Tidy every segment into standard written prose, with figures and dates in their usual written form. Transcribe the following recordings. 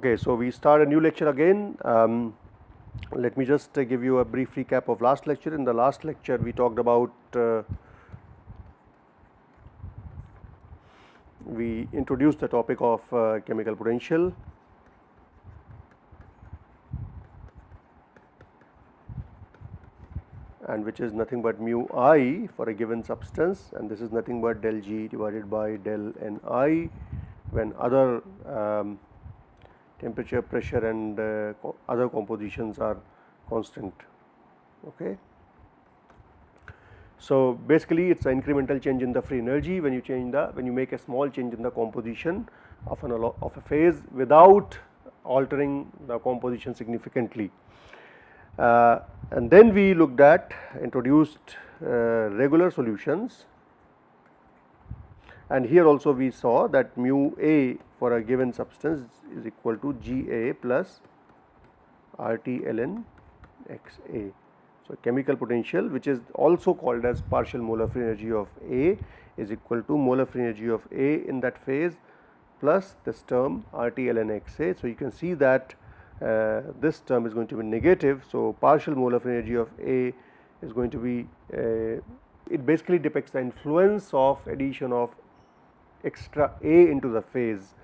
Okay, so we start a new lecture again. Let me just give you a brief recap of last lecture. In the last lecture, we talked about we introduced the topic of chemical potential, and which is nothing but mu I for a given substance, and this is nothing but del G divided by del Ni when other temperature, pressure and other compositions are constant. Okay. So basically it's an incremental change in the free energy when you make a small change in the composition of a phase without altering the composition significantly. And then we introduced regular solutions, and here also we saw that mu A for a given substance is equal to Ga plus RT ln XA. So chemical potential, which is also called as partial molar free energy of A, is equal to molar free energy of A in that phase plus this term RT ln XA. So you can see that this term is going to be negative. So partial molar free energy of A is going to be it basically depicts the influence of addition of extra A into the phase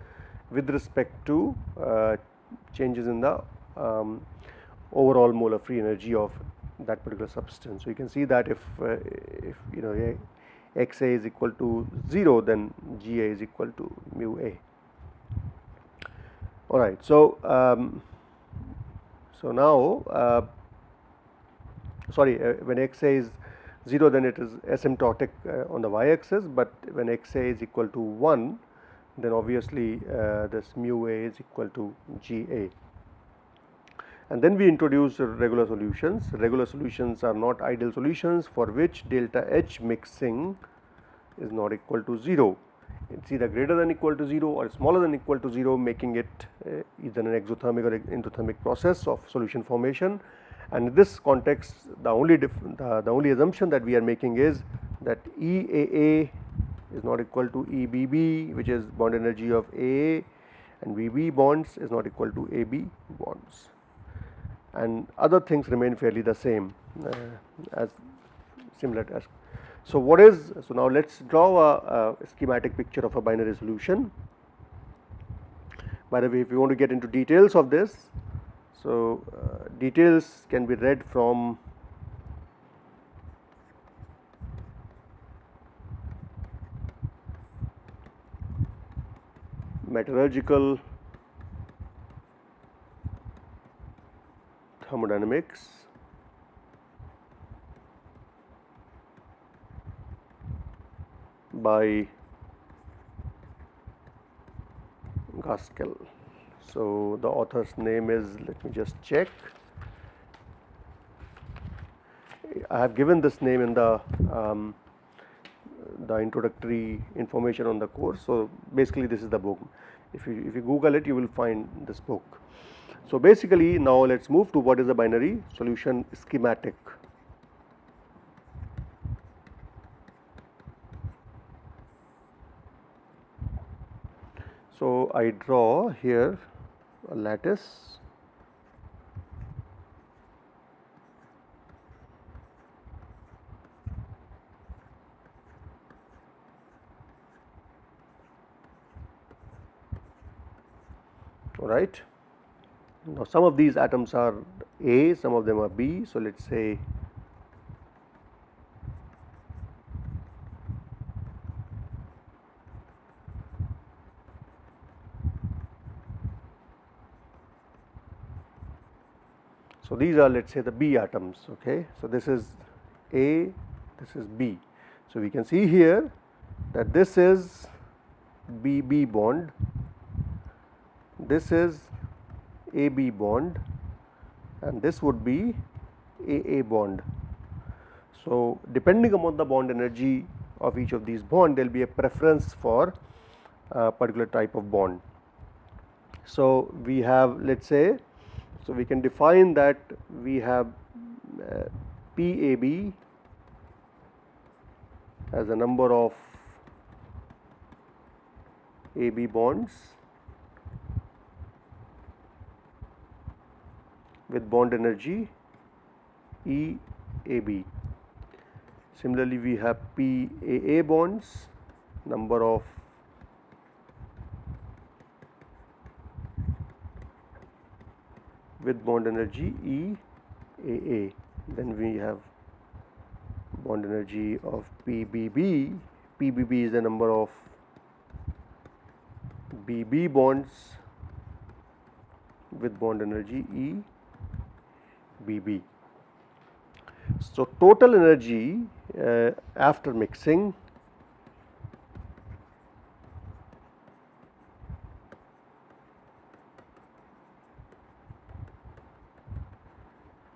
with respect to changes in the overall molar free energy of that particular substance. So you can see that if you know XA is equal to 0, then GA is equal to mu A. All right. So so now when XA is 0, then it is asymptotic on the y-axis, but when XA is equal to 1, then obviously this mu A is equal to GA. And then we introduce regular solutions. Regular solutions are not ideal solutions for which delta H mixing is not equal to 0. It's either greater than equal to 0 or smaller than equal to 0, making it either an exothermic or endothermic process of solution formation. And in this context, the only assumption that we are making is that EAA is not equal to EBB, which is bond energy of AA, and BB bonds is not equal to AB bonds. And other things remain fairly the same as similar as. So now let's draw a schematic picture of a binary solution. By the way, if you want to get into details of this, so details can be read from metallurgical thermodynamics by Gaskell. So the author's name is, let me just check. I have given this name in the introductory information on the course. So basically this is the book. If you Google it, you will find this book. So basically now let's move to what is a binary solution schematic. So I draw here a lattice . All right. Now some of these atoms are A, some of them are B. So let's say so these are, let's say, the B atoms. Okay. So this is A, this is B. So we can see here that this is BB bond, this is AB bond, and this would be AA bond. So depending upon the bond energy of each of these bonds, there will be a preference for a particular type of bond. So we have, let's say, so we can define that we have PAB as a number of AB bonds with bond energy EAB. Similarly, we have PAA bonds, number of with bond energy EAA. Then we have bond energy of PBB. PBB is the number of BB bonds with bond energy EBB. So total energy after mixing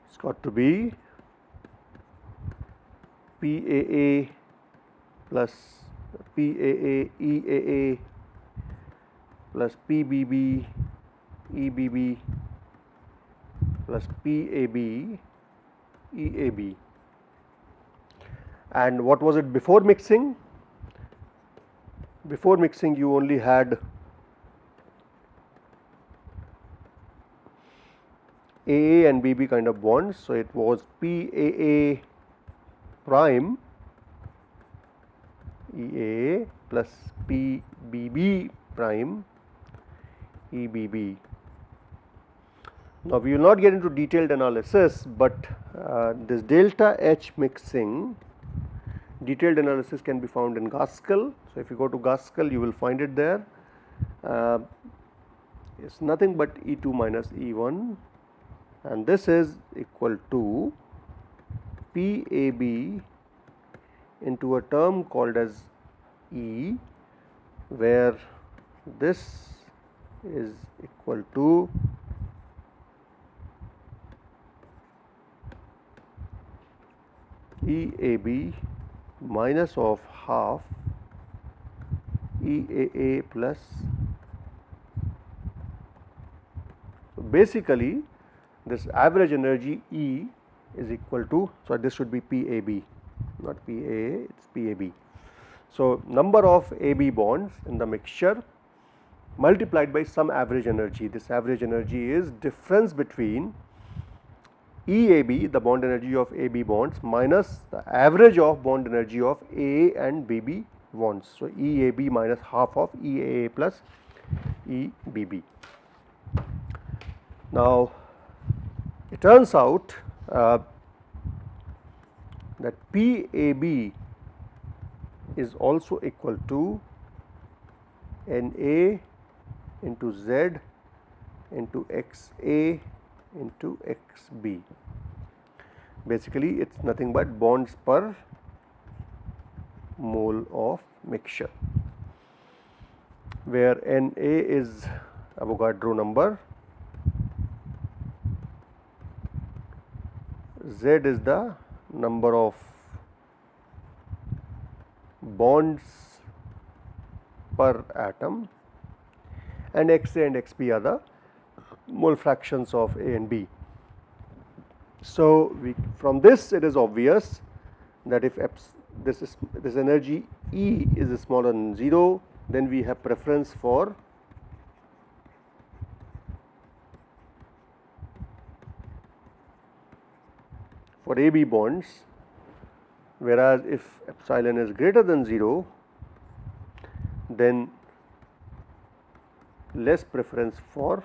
it's got to be PAA plus PAA EAA plus PBB EBB plus PAB EAB. And what was it before mixing? Before mixing you only had AA and BB kind of bonds. So it was PAA prime EAA plus PBB prime EBB. Now we will not get into detailed analysis, but this delta H mixing detailed analysis can be found in Gaskell. So if you go to Gaskell, you will find it there. It's nothing but E2 minus E1, and this is equal to PAB into a term called as E, where this is equal to EAB minus of half EAA plus. So basically this average energy E is equal to, so this should be PAB, not PAA, it's PAB. So number of AB bonds in the mixture multiplied by some average energy. This average energy is difference between EAB, the bond energy of AB bonds, minus the average of bond energy of AA and BB bonds. So EAB minus half of EAA plus EBB. Now it turns out that PAB is also equal to NA into Z into XA into XB. Basically it's nothing but bonds per mole of mixture, where Na is Avogadro number, Z is the number of bonds per atom, and Xa and Xb are the mole fractions of A and B. So from this it is obvious that if this energy E is smaller than 0, then we have preference for AB bonds, whereas if epsilon is greater than 0, then less preference for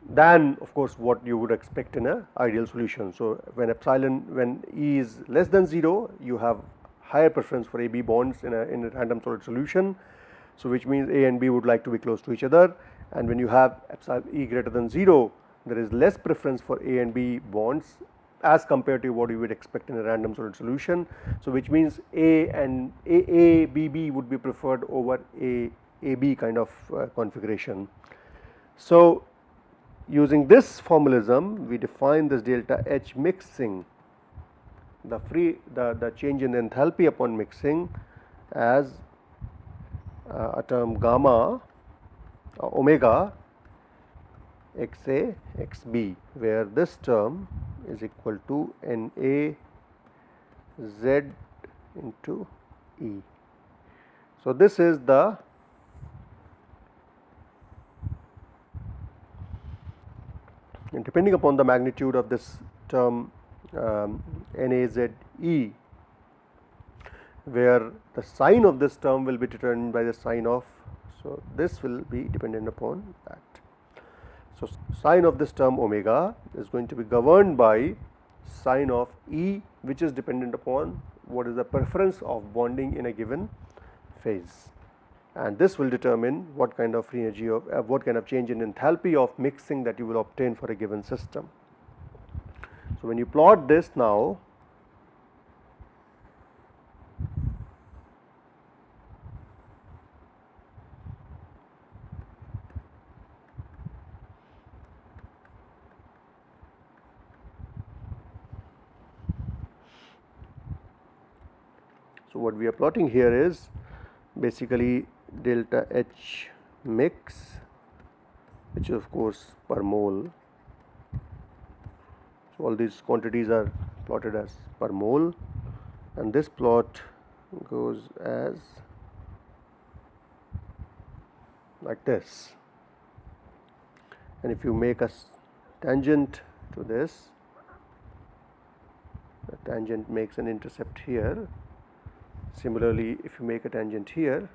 than of course what you would expect in a ideal solution. So when E is less than 0, you have higher preference for AB bonds in a random solid solution. So which means A and B would like to be close to each other, and when you have epsilon E greater than 0, there is less preference for A and B bonds as compared to what you would expect in a random solid solution. So which means A and BB would be preferred over AB kind of configuration. So using this formalism, we define this delta H mixing, the change in enthalpy upon mixing, as a term gamma omega XA XB, where this term is equal to NA Z into E. So this is the and depending upon the magnitude of this term NAZE, where the sign of this term will be determined by the sign of, so this will be dependent upon that. So sign of this term omega is going to be governed by sign of E, which is dependent upon what is the preference of bonding in a given phase, and this will determine what kind of free energy of what kind of change in enthalpy of mixing that you will obtain for a given system. So when you plot this now, so what we are plotting here is basically delta H mix, which is of course per mole. So all these quantities are plotted as per mole, and this plot goes as like this. And if you make a tangent to this, the tangent makes an intercept here. Similarly, if you make a tangent here,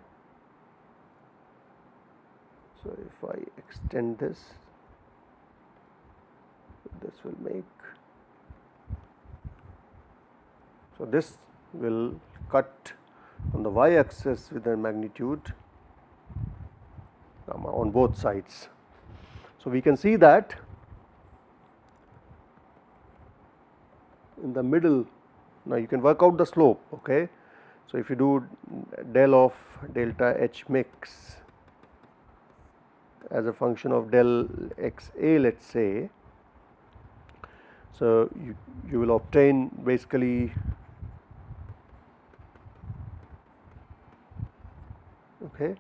so if I extend this, this will make, so this will cut on the y axis with a magnitude on both sides. So we can see that in the middle, now you can work out the slope, okay. So if you do del of delta H mix as a function of del XA, let's say, so you will obtain basically, okay,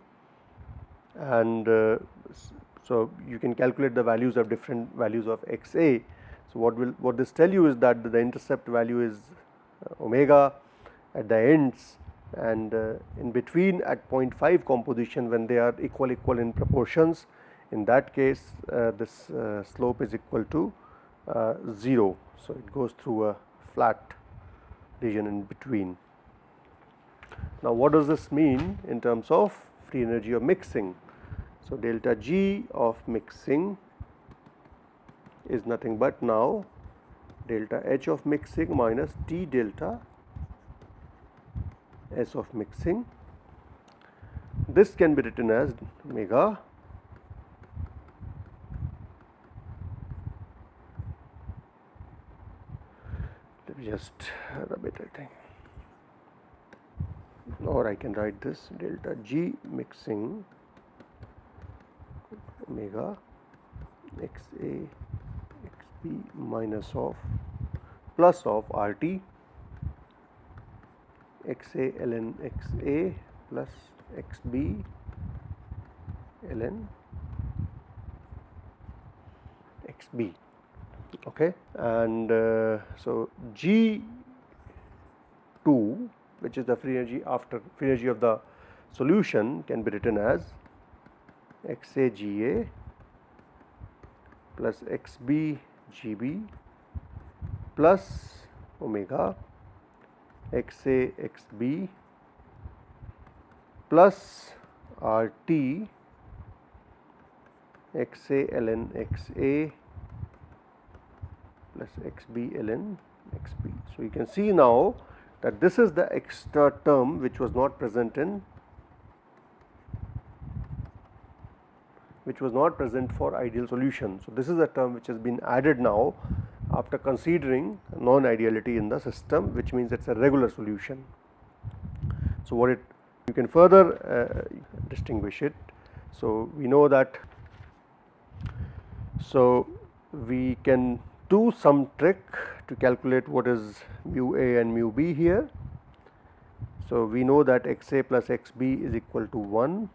and so you can calculate the values of different values of XA. So what this tell you is that the intercept value is omega at the ends, and in between at 0.5 composition, when they are equal in proportions, in that case this slope is equal to 0. So it goes through a flat region in between. Now what does this mean in terms of free energy of mixing? So delta G of mixing is nothing but now delta H of mixing minus T delta S of mixing. This can be written as omega just the better thing, or I can write this delta G mixing omega XA XB minus of plus of RT XA ln XA plus XB ln XB, okay. And so G2, which is the free energy of the solution, can be written as XAGA plus XBGB plus omega XAXB plus RT XA ln XA plus XB ln XB. So you can see now that this is the extra term which was not present for ideal solution. So this is a term which has been added now after considering non-ideality in the system, which means it's a regular solution. So what you can further distinguish it. So we know that, so we can do some trick to calculate what is mu A and mu B here. So we know that XA plus XB is equal to 1,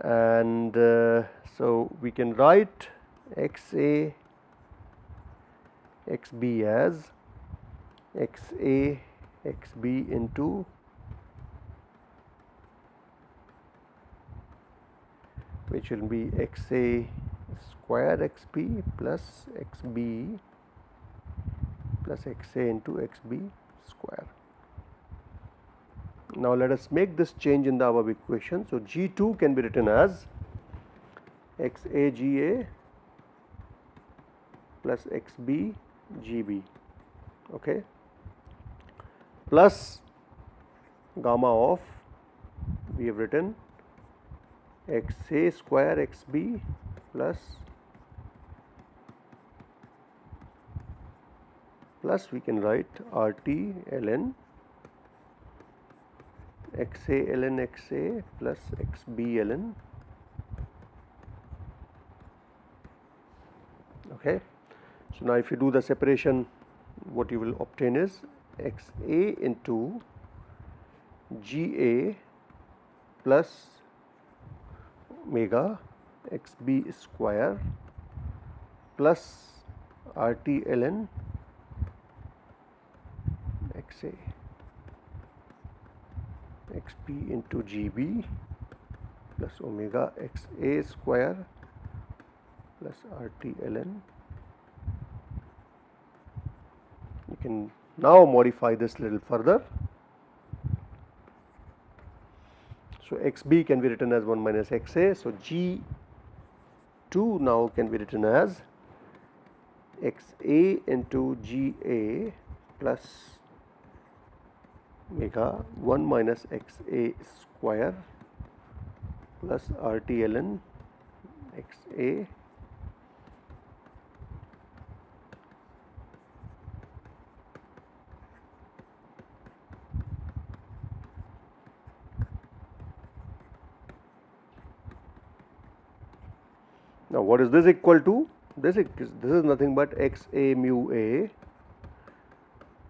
and so we can write XA XB as XA XB into which will be XA square XB plus XB plus XA into XB square. Now let us make this change in the above equation. So G2 can be written as XAGA plus XBGB, okay, plus gamma of, we have written XA square XB plus we can write RT ln XA ln XA plus XB ln, okay. So now if you do the separation, what you will obtain is XA into GA plus omega XB square plus RT ln XA XB into GB plus omega XA square plus RT ln. You can now modify this little further. So XB can be written as 1 minus XA. So G2 now can be written as XA into GA plus omega 1 minus XA square plus RT ln XA Now what is this equal to? This is nothing but XA mu A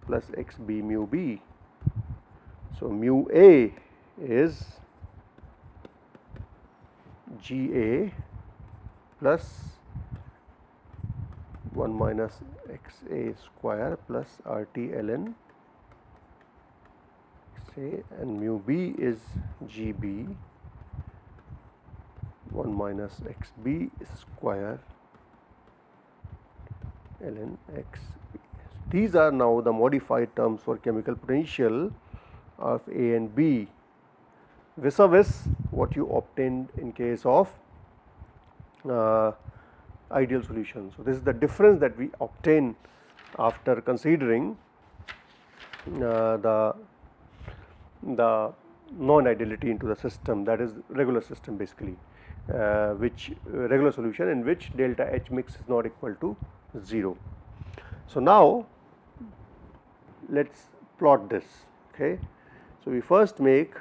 plus XB mu B. So mu A is GA plus 1 minus XA square plus RT ln XA, and mu B is GB 1 minus XB square ln XB. These are now the modified terms for chemical potential of A and B, vis-a-vis what you obtained in case of ideal solution. So this is the difference that we obtain after considering the non-ideality into the system, that is regular system basically, which regular solution in which delta H mix is not equal to 0. So now let us plot this, okay. So we first make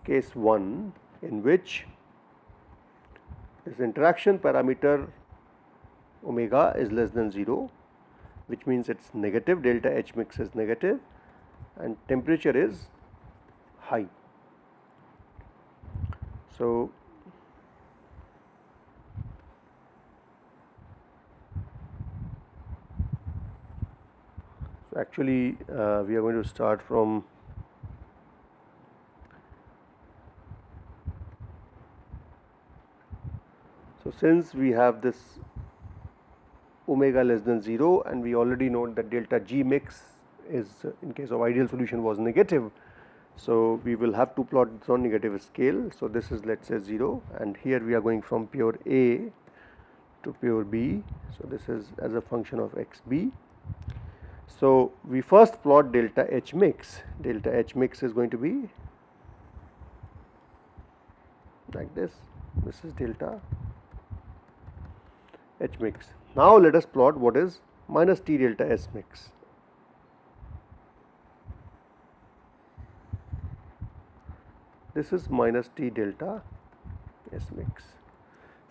case 1 in which this interaction parameter omega is less than 0, which means it is negative, delta H mix is negative and temperature is high. So actually we are going to start from since we have this omega less than 0 and we already know that delta G mix is in case of ideal solution was negative. So we will have to plot this on negative scale. So this is, let us say, 0, and here we are going from pure A to pure B. So this is as a function of XB. So we first plot delta H mix. Delta H mix is going to be like this. This is delta H mix. Now let us plot what is minus T delta S mix. This is minus T delta S mix.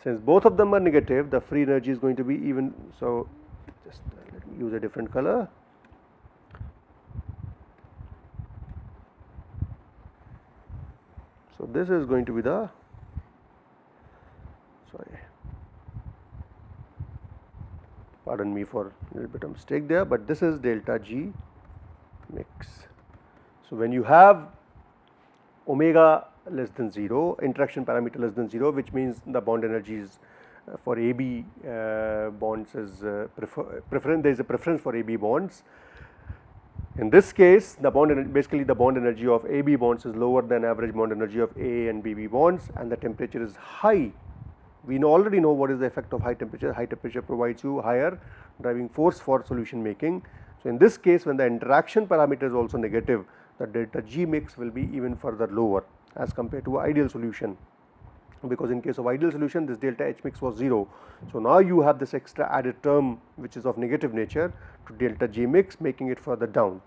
Since both of them are negative, the free energy is going to be even. So just let me use a different color. So this is going to be the, pardon me for a little bit of mistake there, but this is delta G mix. So when you have omega less than 0, interaction parameter less than 0, which means the bond energies for AB bonds is there is a preference for AB bonds. In this case, basically the bond energy of AB bonds is lower than average bond energy of A and BB bonds, and the temperature is high. We already know what is the effect of high temperature. High temperature provides you higher driving force for solution making. So in this case, when the interaction parameter is also negative, the delta G mix will be even further lower as compared to ideal solution, because in case of ideal solution this delta H mix was 0. So now you have this extra added term which is of negative nature to delta G mix, making it further down.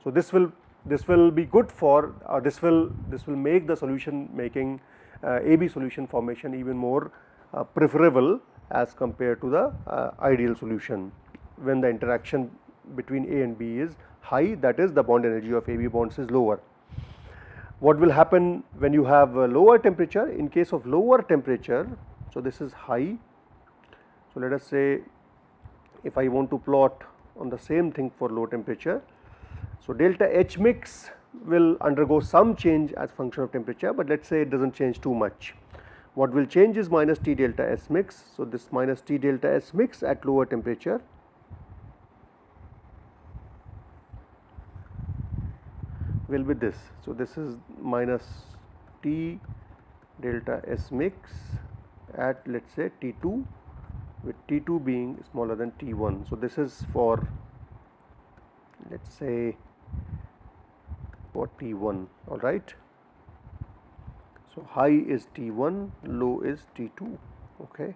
So this will be good for this will make the solution making AB solution formation even more preferable as compared to the ideal solution when the interaction between A and B is high, that is the bond energy of AB bonds is lower. What will happen when you have a lower temperature? In case of lower temperature, so this is high. So let us say if I want to plot on the same thing for low temperature, so delta H mix will undergo some change as function of temperature, but let us say it does not change too much. What will change is minus T delta S mix. So this minus T delta S mix at lower temperature will be this. So this is minus T delta S mix at let us say T2, with T2 being smaller than T1. So this is for let us say for T1, all right. So high is T1, low is T2, okay.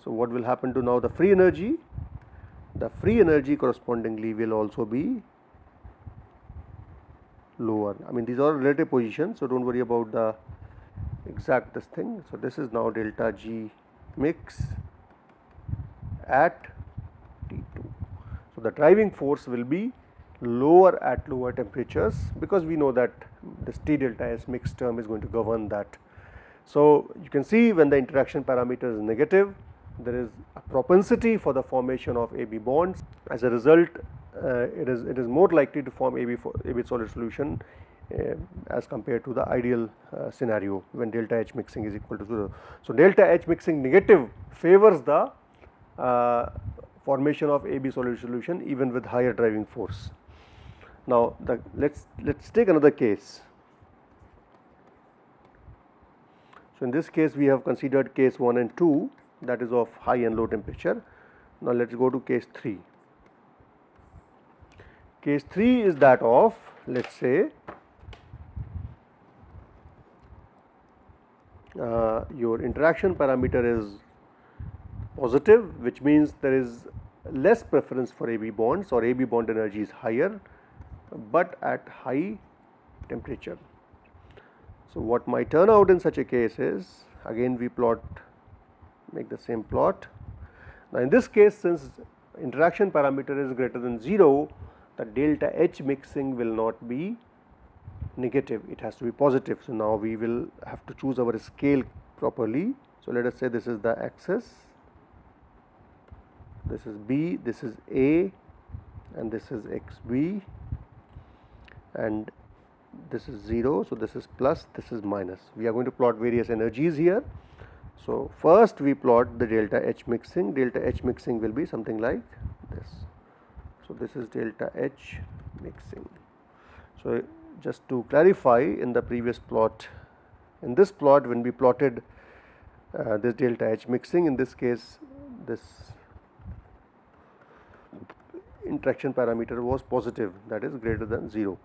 So what will happen to now the free energy? The free energy correspondingly will also be lower. I mean, these are relative positions, so do not worry about the exact this thing. So this is now delta G mix at T2. So the driving force will be lower at lower temperatures, because we know that this T delta S mix term is going to govern that. So you can see when the interaction parameter is negative, there is a propensity for the formation of AB bonds. As a result, it is more likely to form AB solid solution as compared to the ideal scenario when delta H mixing is equal to 0. So delta H mixing negative favors the formation of AB solid solution even with higher driving force. Now let's take another case. So in this case we have considered case 1 and 2, that is of high and low temperature. Now let us go to case 3. Case 3 is that of, let us say, your interaction parameter is positive, which means there is less preference for AB bonds, or AB bond energy is higher, but at high temperature. So what might turn out in such a case is, again we make the same plot. Now in this case, since interaction parameter is greater than 0, the delta H mixing will not be negative, it has to be positive. So now we will have to choose our scale properly. So let us say this is the axis, this is B, this is A, and this is XB, and this is 0, so this is plus, this is minus. We are going to plot various energies here. So first we plot the delta H mixing. Delta H mixing will be something like this. So this is delta H mixing. So just to clarify, in the previous plot, in this plot when we plotted this delta H mixing, in this case this interaction parameter was positive, that is greater than 0.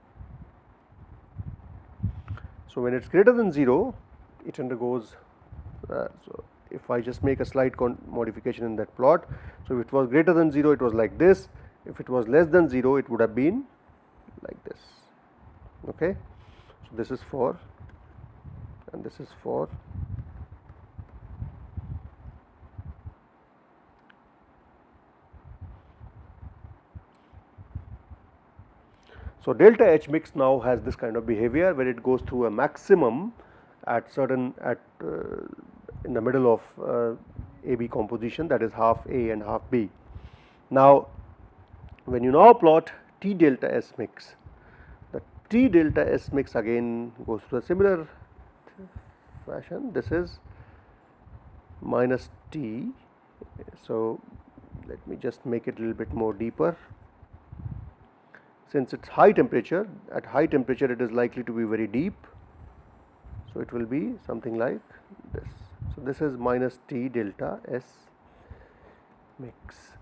So when it is greater than 0, it undergoes, so if I just make a slight modification in that plot, so if it was greater than 0 it was like this, if it was less than 0 it would have been like this, okay. So this is for, and this is for, so delta H mix now has this kind of behavior where it goes through a maximum at certain in the middle of AB composition, that is half A and half B. Now when you now plot T delta S mix, the T delta S mix again goes to a similar fashion. This is minus T. So let me just make it a little bit more deeper. Since it's high temperature, at high temperature it is likely to be very deep. So it will be something like this. So this is minus T delta S mix.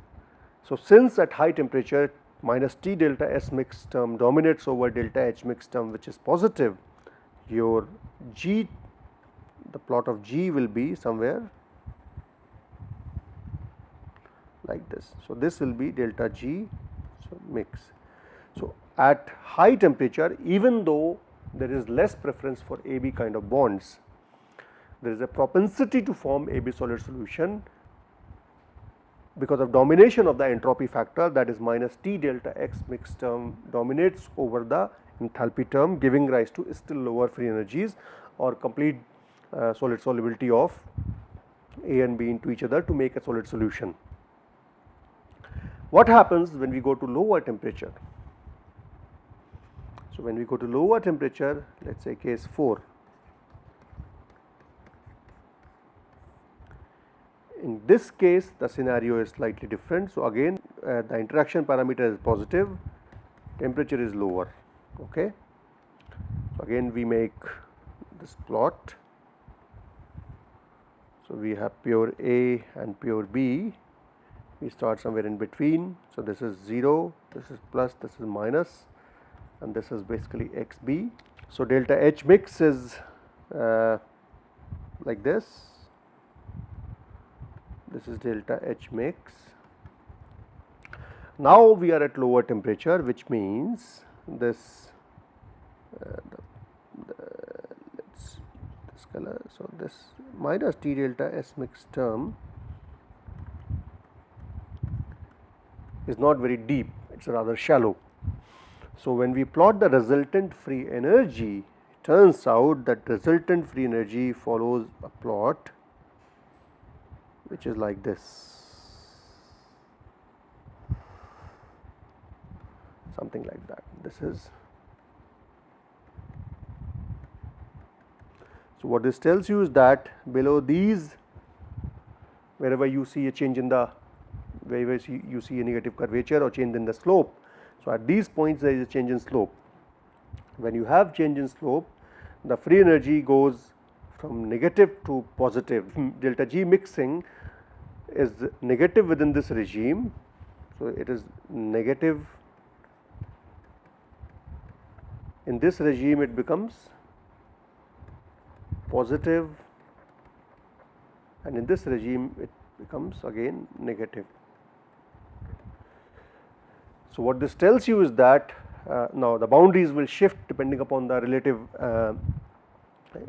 So since at high temperature minus T delta S mix term dominates over delta H mix term, which is positive, your G, the plot of G will be somewhere like this. So this will be delta G mix. So at high temperature, even though there is less preference for AB kind of bonds, there is a propensity to form AB solid solution because of domination of the entropy factor, that is minus T delta X mix term dominates over the enthalpy term, giving rise to still lower free energies or complete solid solubility of A and B into each other to make a solid solution. What happens when we go to lower temperature? So when we go to lower temperature, let us say case 4. In this case, the scenario is slightly different. So again, the interaction parameter is positive, temperature is lower. Okay. So again, we make this plot. So we have pure A and pure B. We start somewhere in between. So this is 0, this is plus, this is minus, and this is basically XB. So delta H mix is like this. This is delta H mix. Now we are at lower temperature, which means this this color. So this minus T delta S mix term is not very deep, it is rather shallow. So when we plot the resultant free energy, it turns out that resultant free energy follows a plot which is like this, something like that. This is, so what this tells you is that below these, wherever you see a change in the, wherever you see a negative curvature or change in the slope, so at these points there is a change in slope. When you have change in slope, the free energy goes from negative to positive. Delta G mixing is negative within this regime. So it is negative in this regime, it becomes positive, and in this regime it becomes again negative. So what this tells you is that now the boundaries will shift depending upon the relative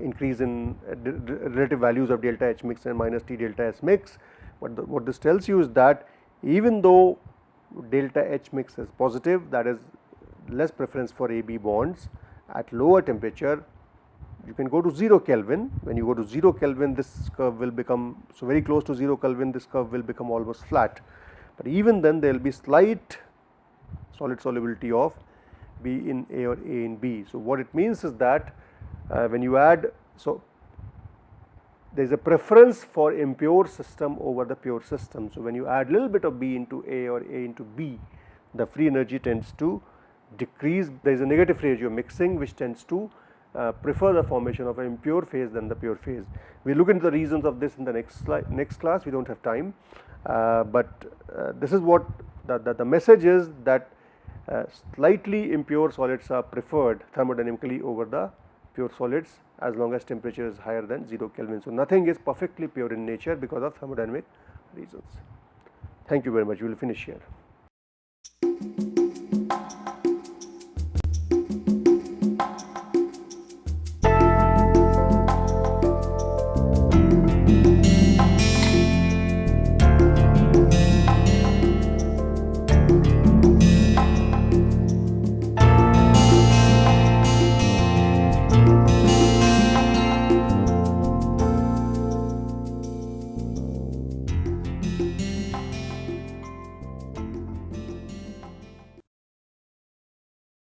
increase in relative values of delta H mix and minus T delta S mix. But what this tells you is that even though delta H mix is positive, that is less preference for AB bonds, at lower temperature you can go to 0 Kelvin. When you go to 0 Kelvin, this curve will become, so very close to 0 Kelvin, this curve will become almost flat. But even then there will be slight solid solubility of B in A or A in B. So what it means is that when you add, so there is a preference for impure system over the pure system. So when you add little bit of B into A or A into B, the free energy tends to decrease. There is a negative free energy of mixing which tends to prefer the formation of an impure phase than the pure phase. We will look into the reasons of this in the next class. We do not have time, but this is what the message is, that slightly impure solids are preferred thermodynamically over the pure solids as long as temperature is higher than 0 Kelvin. So nothing is perfectly pure in nature because of thermodynamic reasons. Thank you very much. We will finish here.